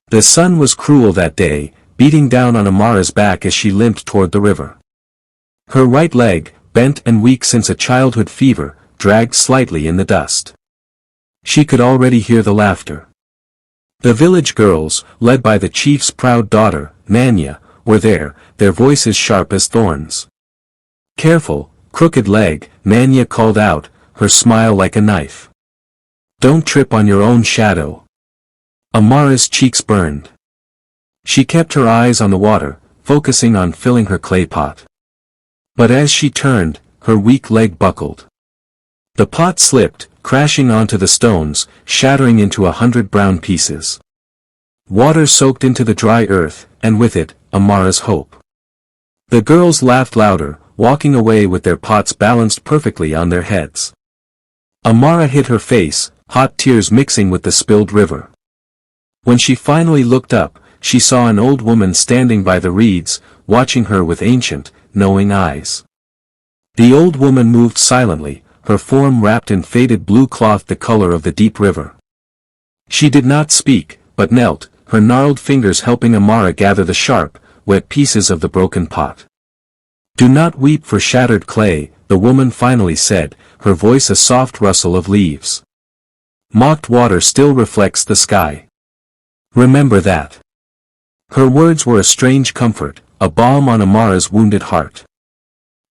The sun was cruel that day, beating down on Amara's back as she limped toward the river. Her right leg, bent and weak since a childhood fever, dragged slightly in the dust. She could already hear the laughter. The village girls, led by the chief's proud daughter, Nanya, were there, their voices sharp as thorns. "Careful, crooked leg," Nanya called out, her smile like a knife. "Don't trip on your own shadow." Amara's cheeks burned. She kept her eyes on the water, focusing on filling her clay pot. But as she turned, her weak leg buckled. The pot slipped, crashing onto the stones, shattering into 100 brown pieces. Water soaked into the dry earth, and with it, Amara's hope. The girls laughed louder, walking away with their pots balanced perfectly on their heads. Amara hid her face, hot tears mixing with the spilled river. When she finally looked up, she saw an old woman standing by the reeds, watching her with ancient, knowing eyes. The old woman moved silently, her form wrapped in faded blue cloth the color of the deep river. She did not speak, but knelt, her gnarled fingers helping Amara gather the sharp, wet pieces of the broken pot. "Do not weep for shattered clay," the woman finally said, her voice a soft rustle of leaves. "Mocked water still reflects the sky. Remember that." Her words were a strange comfort, a balm on Amara's wounded heart.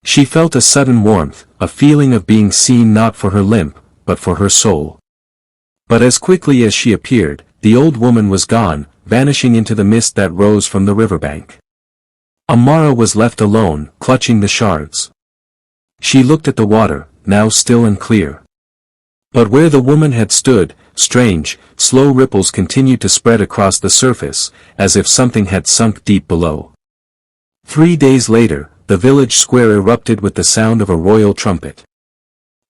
She felt a sudden warmth, a feeling of being seen not for her limp, but for her soul. But as quickly as she appeared, the old woman was gone, vanishing into the mist that rose from the riverbank. Amara was left alone, clutching the shards. She looked at the water, now still and clear. But where the woman had stood, strange, slow ripples continued to spread across the surface, as if something had sunk deep below. 3 days later, the village square erupted with the sound of a royal trumpet.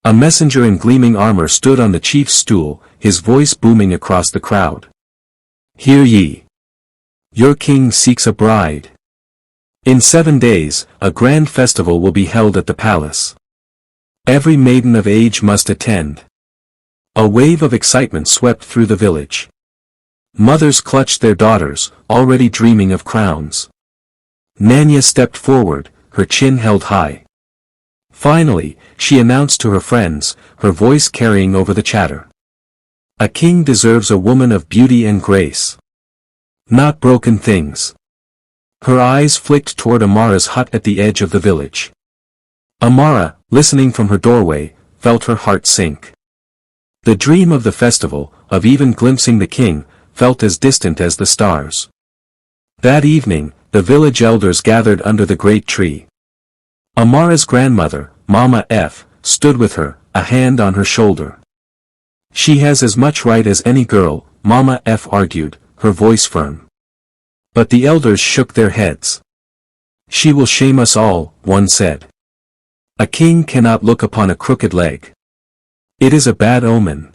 A messenger in gleaming armor stood on the chief's stool, his voice booming across the crowd. "Hear ye! Your king seeks a bride. In 7 days, a grand festival will be held at the palace. Every maiden of age must attend." A wave of excitement swept through the village. Mothers clutched their daughters, already dreaming of crowns. Nanya stepped forward, her chin held high. Finally, she announced to her friends, her voice carrying over the chatter. "A king deserves a woman of beauty and grace. Not broken things." Her eyes flicked toward Amara's hut at the edge of the village. Amara, listening from her doorway, felt her heart sink. The dream of the festival, of even glimpsing the king, felt as distant as the stars. That evening, the village elders gathered under the great tree. Amara's grandmother, Mama F, stood with her, a hand on her shoulder. "She has as much right as any girl," Mama F argued, her voice firm. But the elders shook their heads. "She will shame us all," one said. "A king cannot look upon a crooked leg. It is a bad omen."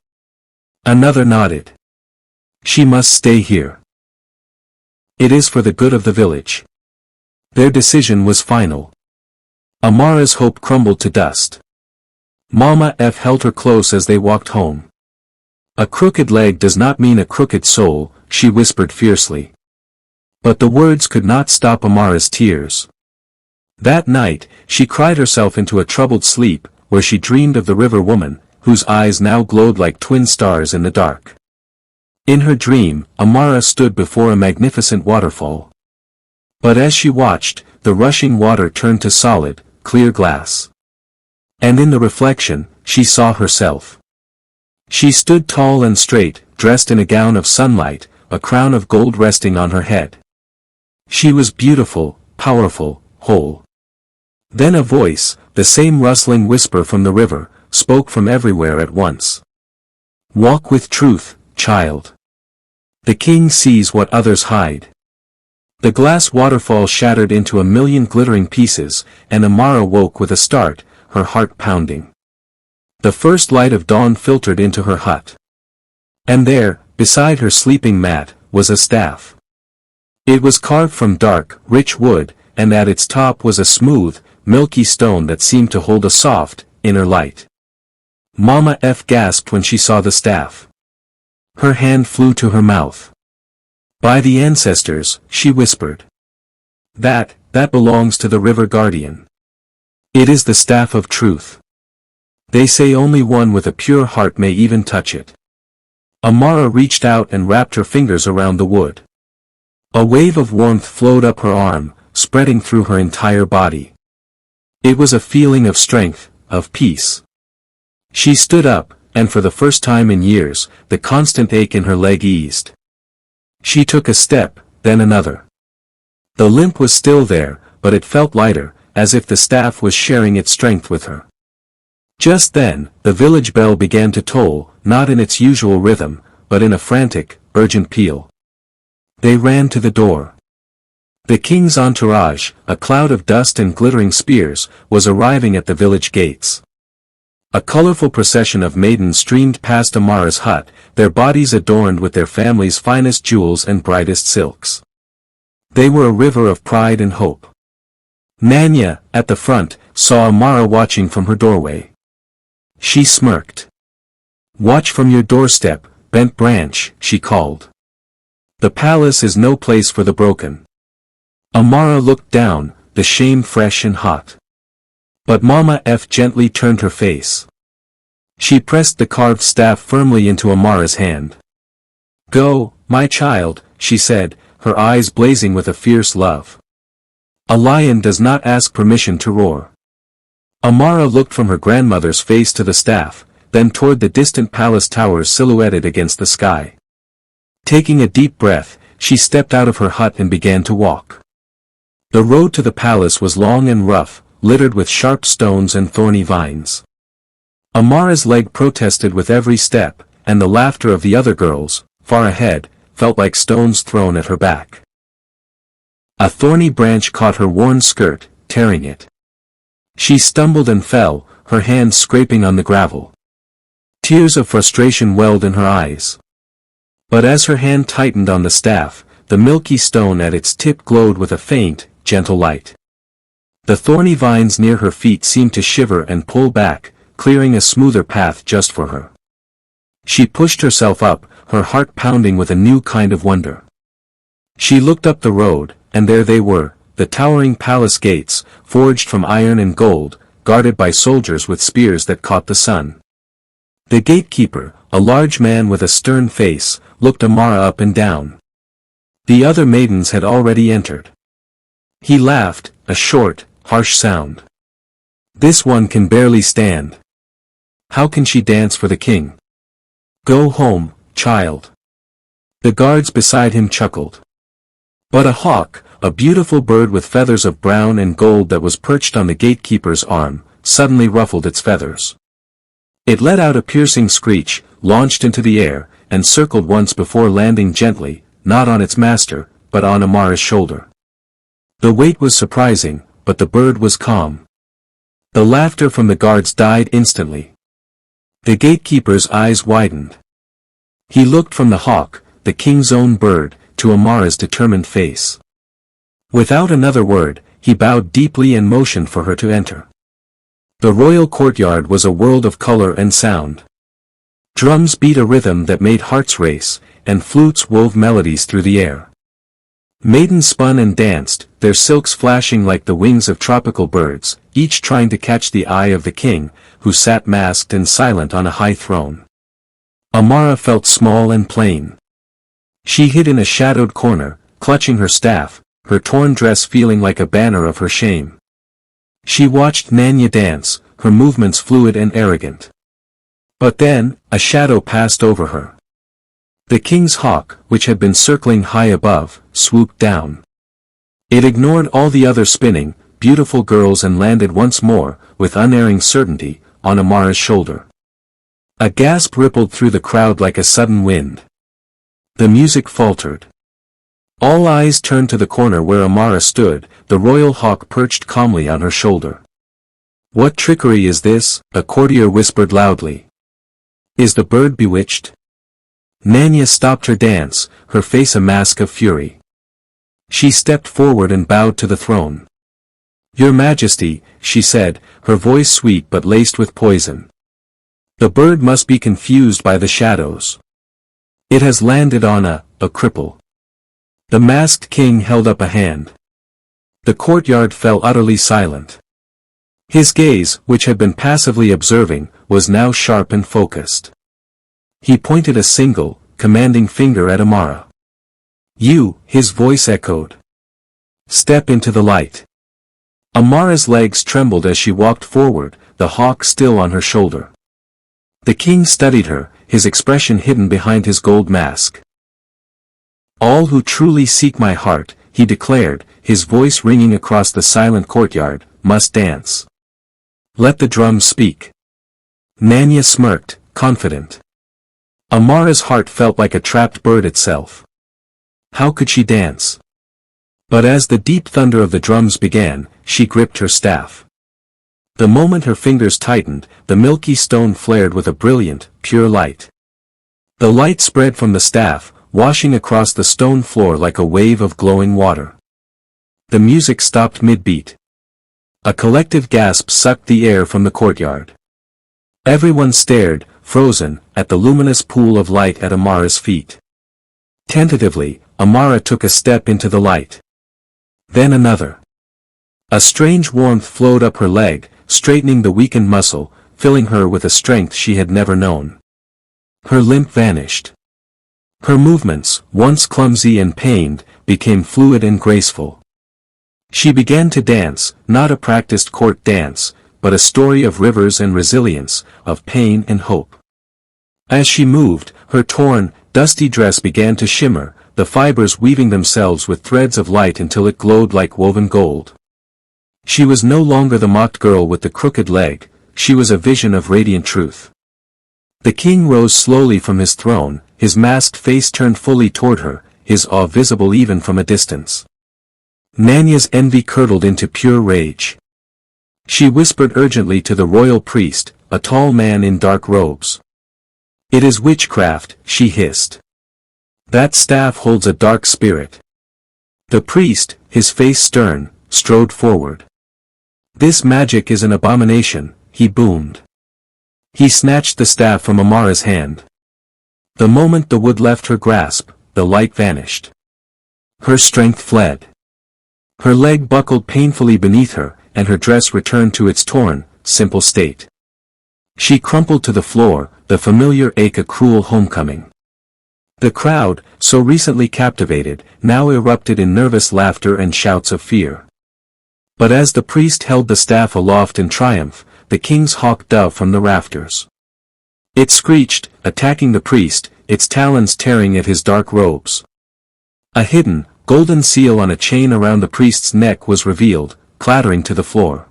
Another nodded. "She must stay here. It is for the good of the village." Their decision was final. Amara's hope crumbled to dust. Mama F held her close as they walked home. "A crooked leg does not mean a crooked soul," she whispered fiercely. But the words could not stop Amara's tears. That night, she cried herself into a troubled sleep, where she dreamed of the river woman, whose eyes now glowed like twin stars in the dark. In her dream, Amara stood before a magnificent waterfall. But as she watched, the rushing water turned to solid, clear glass. And in the reflection, she saw herself. She stood tall and straight, dressed in a gown of sunlight, a crown of gold resting on her head. She was beautiful, powerful, whole. Then a voice, the same rustling whisper from the river, spoke from everywhere at once. "Walk with truth, child. The king sees what others hide." The glass waterfall shattered into a million glittering pieces, and Amara woke with a start, her heart pounding. The first light of dawn filtered into her hut. And there, beside her sleeping mat, was a staff. It was carved from dark, rich wood, and at its top was a smooth, milky stone that seemed to hold a soft, inner light. Mama F gasped when she saw the staff. Her hand flew to her mouth. By the ancestors, she whispered. That belongs to the river guardian. It is the staff of truth. They say only one with a pure heart may even touch it. Amara reached out and wrapped her fingers around the wood. A wave of warmth flowed up her arm, spreading through her entire body. It was a feeling of strength, of peace. She stood up, and for the first time in years, the constant ache in her leg eased. She took a step, then another. The limp was still there, but it felt lighter, as if the staff was sharing its strength with her. Just then, the village bell began to toll, not in its usual rhythm, but in a frantic, urgent peal. They ran to the door. The king's entourage, a cloud of dust and glittering spears, was arriving at the village gates. A colorful procession of maidens streamed past Amara's hut, their bodies adorned with their family's finest jewels and brightest silks. They were a river of pride and hope. Nanya, at the front, saw Amara watching from her doorway. She smirked. "Watch from your doorstep, bent branch," she called. "The palace is no place for the broken." Amara looked down, the shame fresh and hot. But Mama F gently turned her face. She pressed the carved staff firmly into Amara's hand. "Go, my child," she said, her eyes blazing with a fierce love. A lion does not ask permission to roar. Amara looked from her grandmother's face to the staff, then toward the distant palace towers silhouetted against the sky. Taking a deep breath, she stepped out of her hut and began to walk. The road to the palace was long and rough, littered with sharp stones and thorny vines. Amara's leg protested with every step, and the laughter of the other girls, far ahead, felt like stones thrown at her back. A thorny branch caught her worn skirt, tearing it. She stumbled and fell, her hands scraping on the gravel. Tears of frustration welled in her eyes. But as her hand tightened on the staff, the milky stone at its tip glowed with a faint, gentle light. The thorny vines near her feet seemed to shiver and pull back, clearing a smoother path just for her. She pushed herself up, her heart pounding with a new kind of wonder. She looked up the road, and there they were, the towering palace gates, forged from iron and gold, guarded by soldiers with spears that caught the sun. The gatekeeper, a large man with a stern face, looked Amara up and down. The other maidens had already entered. He laughed, a short, harsh sound. "This one can barely stand. How can she dance for the king? Go home, child." The guards beside him chuckled. But a hawk, a beautiful bird with feathers of brown and gold that was perched on the gatekeeper's arm, suddenly ruffled its feathers. It let out a piercing screech, launched into the air, and circled once before landing gently, not on its master, but on Amara's shoulder. The weight was surprising, but the bird was calm. The laughter from the guards died instantly. The gatekeeper's eyes widened. He looked from the hawk, the king's own bird, to Amara's determined face. Without another word, he bowed deeply and motioned for her to enter. The royal courtyard was a world of color and sound. Drums beat a rhythm that made hearts race, and flutes wove melodies through the air. Maidens spun and danced, their silks flashing like the wings of tropical birds, each trying to catch the eye of the king, who sat masked and silent on a high throne. Amara felt small and plain. She hid in a shadowed corner, clutching her staff, her torn dress feeling like a banner of her shame. She watched Nanya dance, her movements fluid and arrogant. But then, a shadow passed over her. The king's hawk, which had been circling high above, swooped down. It ignored all the other spinning, beautiful girls and landed once more, with unerring certainty, on Amara's shoulder. A gasp rippled through the crowd like a sudden wind. The music faltered. All eyes turned to the corner where Amara stood, the royal hawk perched calmly on her shoulder. "What trickery is this?" a courtier whispered loudly. "Is the bird bewitched?" Nanya stopped her dance, her face a mask of fury. She stepped forward and bowed to the throne. "Your Majesty," she said, her voice sweet but laced with poison. "The bird must be confused by the shadows. It has landed on a cripple." The masked king held up a hand. The courtyard fell utterly silent. His gaze, which had been passively observing, was now sharp and focused. He pointed a single, commanding finger at Amara. "You," his voice echoed. "Step into the light." Amara's legs trembled as she walked forward, the hawk still on her shoulder. The king studied her, his expression hidden behind his gold mask. "All who truly seek my heart," he declared, his voice ringing across the silent courtyard, "must dance. Let the drums speak." Nanya smirked, confident. Amara's heart felt like a trapped bird itself. How could she dance? But as the deep thunder of the drums began, she gripped her staff. The moment her fingers tightened, the milky stone flared with a brilliant, pure light. The light spread from the staff, washing across the stone floor like a wave of glowing water. The music stopped mid-beat. A collective gasp sucked the air from the courtyard. Everyone stared, frozen, at the luminous pool of light at Amara's feet. Tentatively, Amara took a step into the light. Then another. A strange warmth flowed up her leg, straightening the weakened muscle, filling her with a strength she had never known. Her limp vanished. Her movements, once clumsy and pained, became fluid and graceful. She began to dance, not a practiced court dance, but a story of rivers and resilience, of pain and hope. As she moved, her torn, dusty dress began to shimmer, the fibers weaving themselves with threads of light until it glowed like woven gold. She was no longer the mocked girl with the crooked leg, she was a vision of radiant truth. The king rose slowly from his throne, his masked face turned fully toward her, his awe visible even from a distance. Nanya's envy curdled into pure rage. She whispered urgently to the royal priest, a tall man in dark robes. "It is witchcraft," she hissed. "That staff holds a dark spirit." The priest, his face stern, strode forward. "This magic is an abomination," he boomed. He snatched the staff from Amara's hand. The moment the wood left her grasp, the light vanished. Her strength fled. Her leg buckled painfully beneath her, and her dress returned to its torn, simple state. She crumpled to the floor, the familiar ache a cruel homecoming. The crowd, so recently captivated, now erupted in nervous laughter and shouts of fear. But as the priest held the staff aloft in triumph, the king's hawk dove from the rafters. It screeched, attacking the priest, its talons tearing at his dark robes. A hidden, golden seal on a chain around the priest's neck was revealed, clattering to the floor.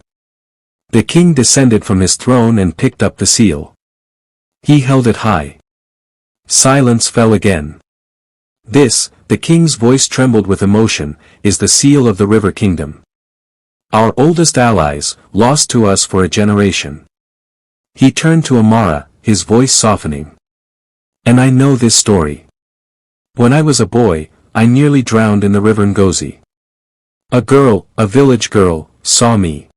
The king descended from his throne and picked up the seal. He held it high. Silence fell again. "This," the king's voice trembled with emotion, "is the seal of the River Kingdom. Our oldest allies, lost to us for a generation." He turned to Amara, his voice softening. "And I know this story. When I was a boy, I nearly drowned in the river Ngozi. A girl, a village girl, saw me.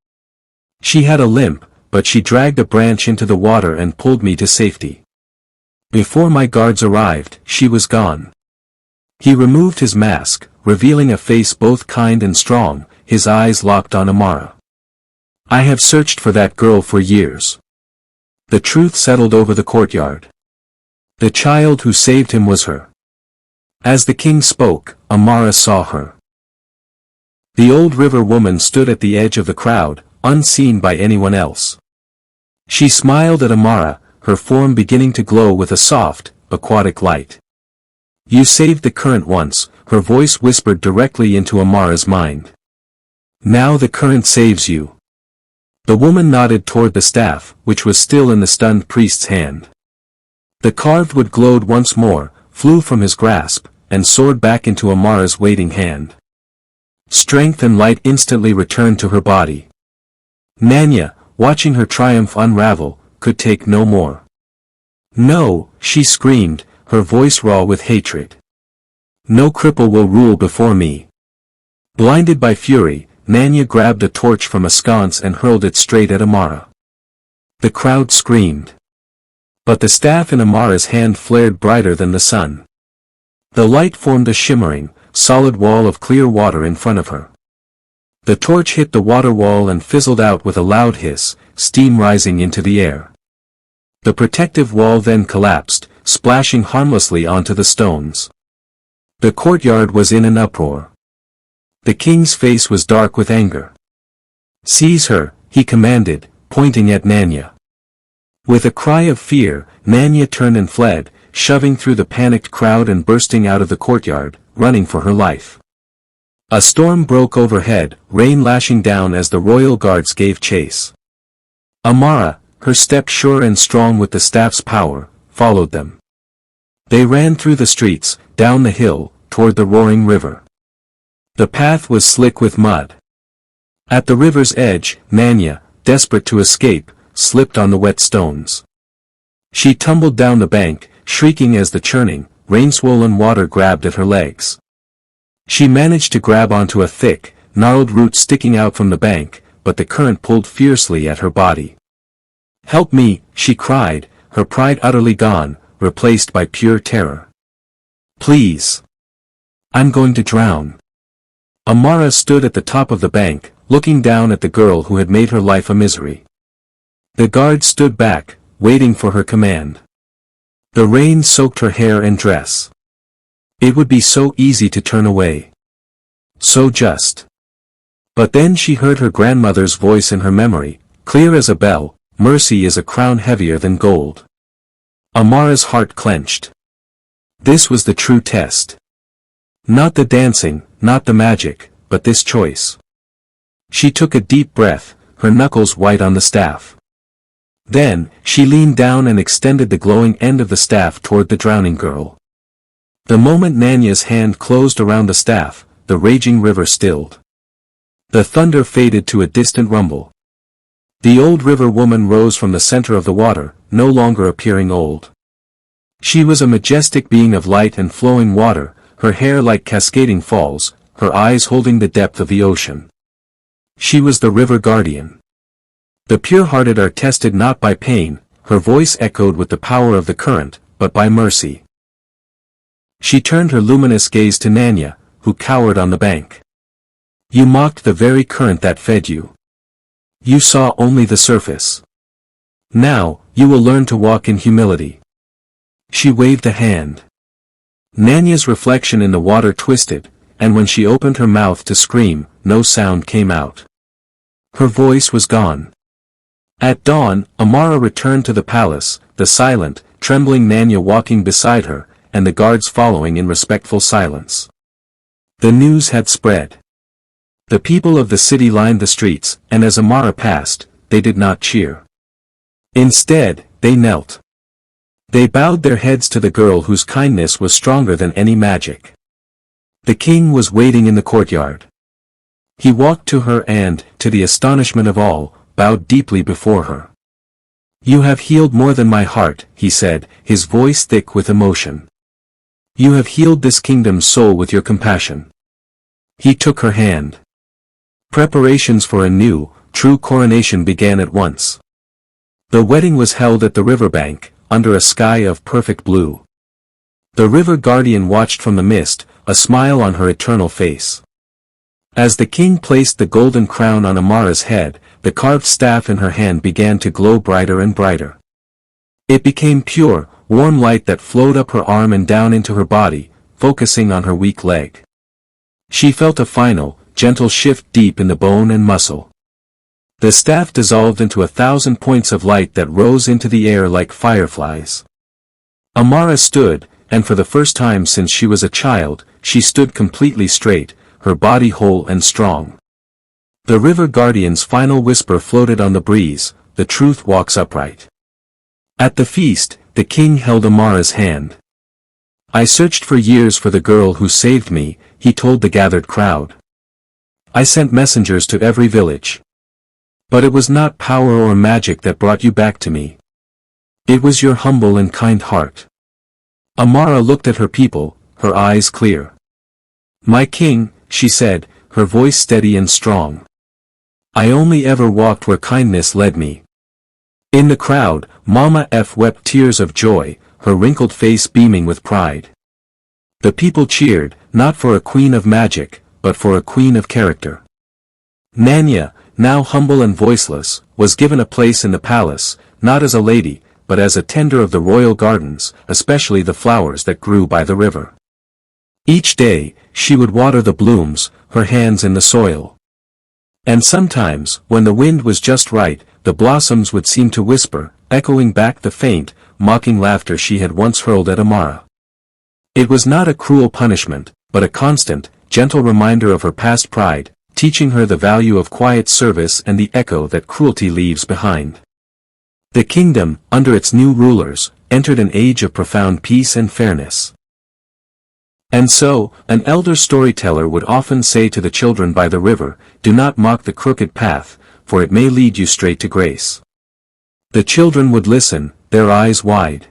She had a limp, but she dragged a branch into the water and pulled me to safety. Before my guards arrived, she was gone." He removed his mask, revealing a face both kind and strong, his eyes locked on Amara. "I have searched for that girl for years." The truth settled over the courtyard. The child who saved him was her. As the king spoke, Amara saw her. The old river woman stood at the edge of the crowd, unseen by anyone else. She smiled at Amara, her form beginning to glow with a soft, aquatic light. "You saved the current once," her voice whispered directly into Amara's mind. "Now the current saves you." The woman nodded toward the staff, which was still in the stunned priest's hand. The carved wood glowed once more, flew from his grasp, and soared back into Amara's waiting hand. Strength and light instantly returned to her body. Nanya, watching her triumph unravel, could take no more. "No," she screamed, her voice raw with hatred. "No cripple will rule before me." Blinded by fury, Nanya grabbed a torch from a sconce and hurled it straight at Amara. The crowd screamed. But the staff in Amara's hand flared brighter than the sun. The light formed a shimmering, solid wall of clear water in front of her. The torch hit the water wall and fizzled out with a loud hiss, steam rising into the air. The protective wall then collapsed, splashing harmlessly onto the stones. The courtyard was in an uproar. The king's face was dark with anger. "Seize her," he commanded, pointing at Nanya. With a cry of fear, Nanya turned and fled, shoving through the panicked crowd and bursting out of the courtyard, running for her life. A storm broke overhead, rain lashing down as the royal guards gave chase. Amara, her step sure and strong with the staff's power, followed them. They ran through the streets, down the hill, toward the roaring river. The path was slick with mud. At the river's edge, Nanya, desperate to escape, slipped on the wet stones. She tumbled down the bank, shrieking as the churning, rain-swollen water grabbed at her legs. She managed to grab onto a thick, gnarled root sticking out from the bank, but the current pulled fiercely at her body. "Help me," she cried, her pride utterly gone, replaced by pure terror. "Please. I'm going to drown." Amara stood at the top of the bank, looking down at the girl who had made her life a misery. The guard stood back, waiting for her command. The rain soaked her hair and dress. It would be so easy to turn away. So just. But then she heard her grandmother's voice in her memory, clear as a bell, "Mercy is a crown heavier than gold." Amara's heart clenched. This was the true test. Not the dancing, not the magic, but this choice. She took a deep breath, her knuckles white on the staff. Then, she leaned down and extended the glowing end of the staff toward the drowning girl. The moment Nanya's hand closed around the staff, the raging river stilled. The thunder faded to a distant rumble. The old river woman rose from the center of the water, no longer appearing old. She was a majestic being of light and flowing water, her hair like cascading falls, her eyes holding the depth of the ocean. She was the river guardian. The pure-hearted are tested not by pain, her voice echoed with the power of the current, but by mercy. She turned her luminous gaze to Nanya, who cowered on the bank. "You mocked the very current that fed you. You saw only the surface. Now, you will learn to walk in humility." She waved a hand. Nanya's reflection in the water twisted, and when she opened her mouth to scream, no sound came out. Her voice was gone. At dawn, Amara returned to the palace, the silent, trembling Nanya walking beside her, and the guards following in respectful silence. The news had spread. The people of the city lined the streets, and as Amara passed, they did not cheer. Instead, they knelt. They bowed their heads to the girl whose kindness was stronger than any magic. The king was waiting in the courtyard. He walked to her and, to the astonishment of all, bowed deeply before her. "You have healed more than my heart," he said, his voice thick with emotion. "You have healed this kingdom's soul with your compassion." He took her hand. Preparations for a new, true coronation began at once. The wedding was held at the riverbank, under a sky of perfect blue. The river guardian watched from the mist, a smile on her eternal face. As the king placed the golden crown on Amara's head, the carved staff in her hand began to glow brighter and brighter. It became pure, warm light that flowed up her arm and down into her body, focusing on her weak leg. She felt a final, gentle shift deep in the bone and muscle. The staff dissolved into 1,000 points of light that rose into the air like fireflies. Amara stood, and for the first time since she was a child, she stood completely straight, her body whole and strong. The river guardian's final whisper floated on the breeze, "The truth walks upright." At the feast, the king held Amara's hand. "I searched for years for the girl who saved me," he told the gathered crowd. "I sent messengers to every village. But it was not power or magic that brought you back to me. It was your humble and kind heart." Amara looked at her people, her eyes clear. "My king," she said, her voice steady and strong. "I only ever walked where kindness led me." In the crowd, Mama F wept tears of joy, her wrinkled face beaming with pride. The people cheered, not for a queen of magic, but for a queen of character. Nanya, now humble and voiceless, was given a place in the palace, not as a lady, but as a tender of the royal gardens, especially the flowers that grew by the river. Each day, she would water the blooms, her hands in the soil. And sometimes, when the wind was just right, the blossoms would seem to whisper, echoing back the faint, mocking laughter she had once hurled at Amara. It was not a cruel punishment, but a constant, gentle reminder of her past pride, teaching her the value of quiet service and the echo that cruelty leaves behind. The kingdom, under its new rulers, entered an age of profound peace and fairness. And so, an elder storyteller would often say to the children by the river, "Do not mock the crooked path, for it may lead you straight to grace." The children would listen, their eyes wide.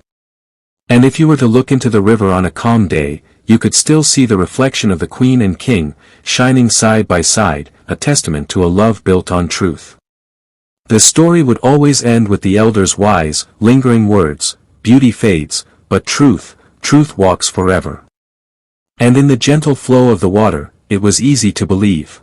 And if you were to look into the river on a calm day, you could still see the reflection of the queen and king, shining side by side, a testament to a love built on truth. The story would always end with the elder's wise, lingering words, "Beauty fades, but truth walks forever." And in the gentle flow of the water, it was easy to believe.